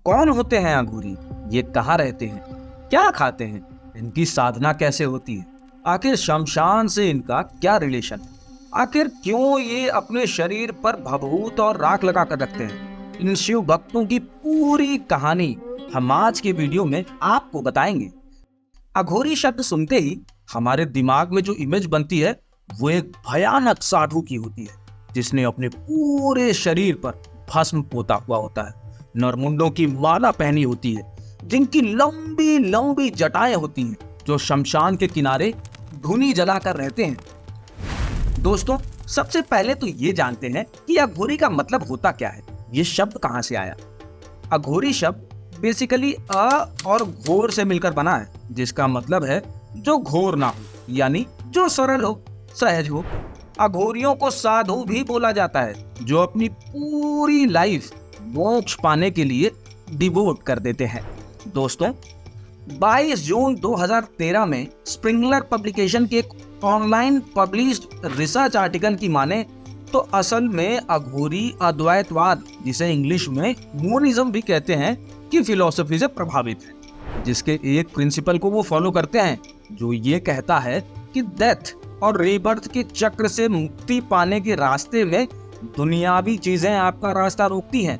कौन होते हैं अघोरी? ये कहाँ रहते हैं? क्या खाते हैं? इनकी साधना कैसे होती है? आखिर शमशान से इनका क्या रिलेशन है? आखिर क्यों ये अपने शरीर पर भभूत और राख लगा कर रखते हैं? इन शिव भक्तों की पूरी कहानी हम आज के वीडियो में आपको बताएंगे। अघोरी शब्द सुनते ही हमारे दिमाग में जो इमेज बनती है वो एक भयानक साधु की होती है, जिसने अपने पूरे शरीर पर भस्म पोता हुआ होता है, नरमुंडों की माला पहनी होती है, जिनकी लंबी लंबी जटाएं होती हैं, जो शमशान के किनारे धुनी जलाकर रहते हैं। दोस्तों, सबसे पहले तो ये जानते हैं कि अघोरी का मतलब होता क्या है। ये शब्द कहां से आया? अघोरी शब्द बेसिकली अ और घोर से मिलकर बना है, जिसका मतलब है जो घोर ना हो, यानी जो सरल हो, सहज हो। अघोरियों को साधु भी बोला जाता है, जो अपनी पूरी लाइफ मोक्ष पाने के लिए डिवोट कर देते हैं। दोस्तों, 22 जून 2013 में स्प्रिंगलर पब्लिकेशन के एक ऑनलाइन पब्लिश्ड रिसर्च आर्टिकल की माने तो असल में अघोरी अद्वैतवाद, जिसे इंग्लिश में मोनिज्म भी कहते हैं, की फिलॉसफी से प्रभावित है, जिसके एक प्रिंसिपल को वो फॉलो करते हैं, जो ये कहता है कि डेथ और रीबर्थ के चक्र से मुक्ति पाने के रास्ते में दुनियावी चीजें आपका रास्ता रोकती हैं।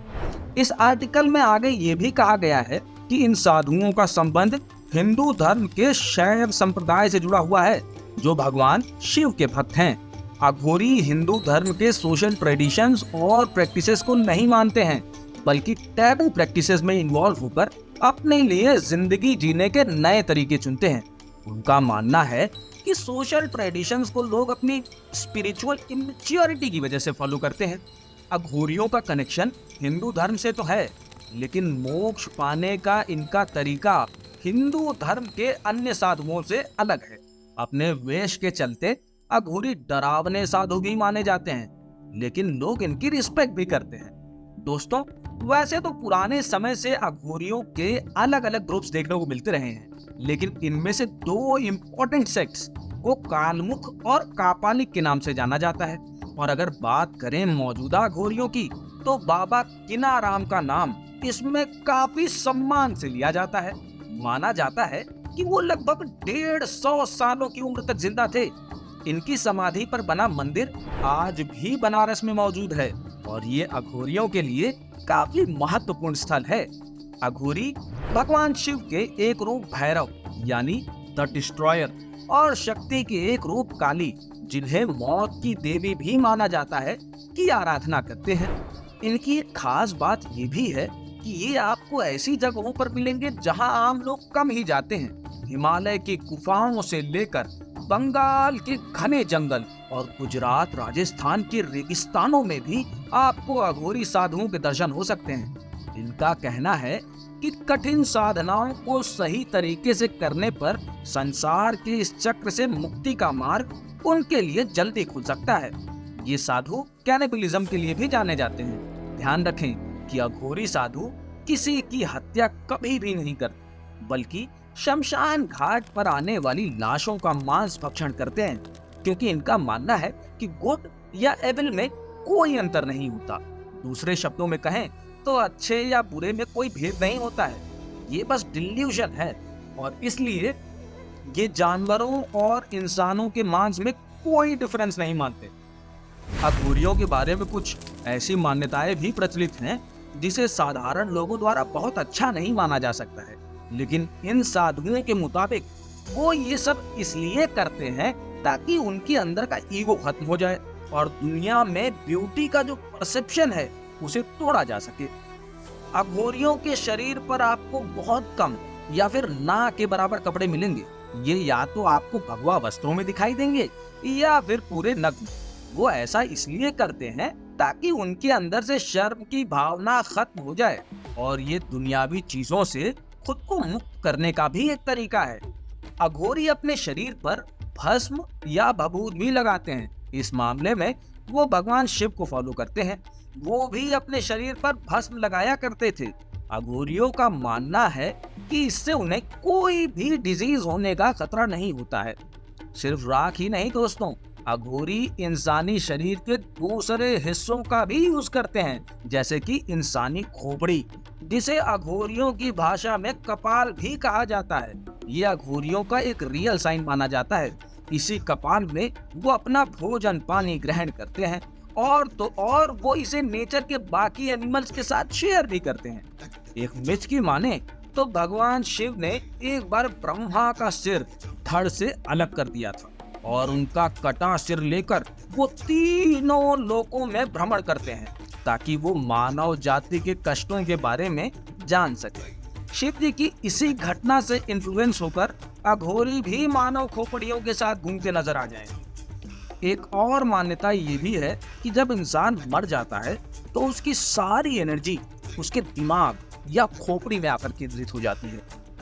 इस आर्टिकल में आगे ये भी कहा गया है कि इन साधुओं का संबंध हिंदू धर्म के शैव संप्रदाय से जुड़ा हुआ है, जो भगवान शिव के भक्त हैं। अघोरी हिंदू धर्म के सोशल ट्रेडिशंस और प्रैक्टिसेस को नहीं मानते हैं, बल्कि टैबू प्रैक्टिसेस में इन्वॉल्व होकर अपने लिए जिंदगी जीने के नए तरीके चुनते हैं। उनका मानना है कि सोशल ट्रेडिशंस को लोग अपनी स्पिरिचुअल इमेच्योरिटी की वजह से फॉलो करते हैं। अघोरियों का कनेक्शन हिंदू धर्म से तो है, लेकिन मोक्ष पाने का इनका तरीका हिंदू धर्म के अन्य साधुओं से अलग है। अपने वेश के चलते अघोरी डरावने साधु भी माने जाते हैं, लेकिन लोग इनकी रिस्पेक्ट भी करते हैं। दोस्तों, वैसे तो पुराने समय से अघोरियों के अलग अलग ग्रुप्स देखने को मिलते रहे हैं, लेकिन इनमें से दो इम्पोर्टेंट सेक्ट्स को कालमुख और कापालिक के नाम से जाना जाता है। और अगर बात करें मौजूदा अघोरियों की, तो बाबा किनाराम का नाम इसमें काफी सम्मान से लिया जाता है। माना जाता है कि वो लगभग 150 सालों की उम्र तक जिंदा थे। इनकी समाधि पर बना मंदिर आज भी बनारस में मौजूद है, और ये अघोरियों के लिए काफी महत्वपूर्ण स्थल है। अघोरी भगवान शिव के एक रूप भैरव यानी द डिस्ट्रॉयर और शक्ति के एक रूप काली, जिन्हें मौत की देवी भी माना जाता है, की आराधना करते हैं। इनकी एक खास बात ये भी है कि ये आपको ऐसी जगहों पर मिलेंगे जहां आम लोग कम ही जाते हैं। हिमालय की गुफाओं से लेकर बंगाल के घने जंगल और गुजरात राजस्थान के रेगिस्तानों में भी आपको अघोरी साधुओं के दर्शन हो सकते हैं। इनका कहना है कि कठिन साधनाओं को सही तरीके से करने पर संसार के इस चक्र से मुक्ति का मार्ग उनके लिए जल्दी खुल सकता है। ये साधु कैनिबलिज्म के लिए भी जाने जाते हैं। ध्यान रखें कि अघोरी साधु किसी की हत्या कभी भी नहीं करते, बल्कि शमशान घाट पर आने वाली लाशों का मांस भक्षण करते हैं, क्योंकि इनका मानना है कि गुड या एविल में कोई अंतर नहीं होता। दूसरे शब्दों में कहें तो अच्छे या बुरे में कोई भेद नहीं होता है, ये बस डिल्यूजन है, और इसलिए ये जानवरों और इंसानों के मांस में कोई डिफरेंस नहीं मानते। अघोरियों के बारे में कुछ ऐसी मान्यताएं भी प्रचलित हैं जिसे साधारण लोगों द्वारा बहुत अच्छा नहीं माना जा सकता है, लेकिन इन साधुओं के मुताबिक वो ये सब इसलिए करते हैं ताकि उनके अंदर का ईगो खत्म हो जाए और दुनिया में ब्यूटी का जो परसेप्शन है उसे तोड़ा जा सके। अघोरियों के शरीर पर आपको बहुत कम या फिर ना के बराबर कपड़े मिलेंगे। ये या तो आपको भगवा वस्त्रों में दिखाई देंगे या फिर पूरे नग्न। वो ऐसा इसलिए करते हैं ताकि उनके अंदर से शर्म की भावना खत्म हो जाए, और ये दुनियावी चीजों से खुद को मुक्त करने का भी एक तरीका है। अघोरी अपने शरीर पर भस्म या भभूत भी लगाते हैं। इस मामले में वो भगवान शिव को फॉलो करते हैं। वो भी अपने शरीर पर भस्म लगाया करते थे। अघोरियों का मानना है कि इससे उन्हें कोई भी डिजीज होने का खतरा नहीं होता है। सिर्फ राख ही नहीं दोस्तों, अघोरी इंसानी शरीर के दूसरे हिस्सों का भी यूज करते हैं, जैसे कि इंसानी खोपड़ी, जिसे अघोरियों की भाषा में कपाल भी कहा जाता है। ये अघोरियों का एक रियल साइन माना जाता है। इसी कपाल में वो अपना भोजन पानी ग्रहण करते हैं और तो और वो इसे नेचर के बाकी एनिमल्स के साथ शेयर भी करते हैं। एक मिथ की माने तो भगवान शिव ने एक बार ब्रह्मा का सिर धड़ से अलग कर दिया था और उनका कटा सिर लेकर वो तीनों लोकों में भ्रमण करते हैं ताकि वो मानव जाति के कष्टों के बारे में जान सके। शिव जी की इसी घटना से इन्फ्लुएंस होकर अघोरी भी मानव खोपड़ियों के साथ घूमते नजर आ जाएंगे। एक और मान्यता ये भी है कि जब इंसान मर जाता है तो उसकी सारी एनर्जी उसके दिमाग या खोपड़ी में आकर केंद्रित हो जाती है।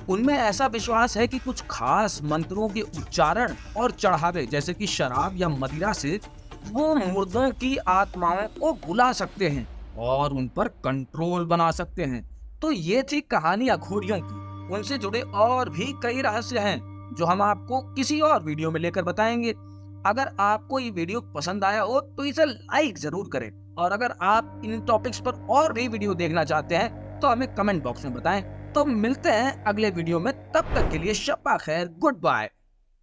उनमें ऐसा विश्वास है कि कुछ खास मंत्रों के उच्चारण और चढ़ावे जैसे कि शराब या मदिरा से वो मुर्दों की आत्माओं को बुला सकते हैं और उन पर कंट्रोल बना सकते हैं। तो ये थी कहानी अघोरियों की। उनसे जुड़े और भी कई रहस्य हैं जो हम आपको किसी और वीडियो में लेकर बताएंगे। अगर आपको ये वीडियो पसंद आया हो तो इसे लाइक जरूर करें, और अगर आप इन टॉपिक्स पर और भी वीडियो देखना चाहते हैं तो हमें कमेंट बॉक्स में बताएं। तो मिलते हैं अगले वीडियो में, तब तक के लिए शब्बा खैर, गुड बाय।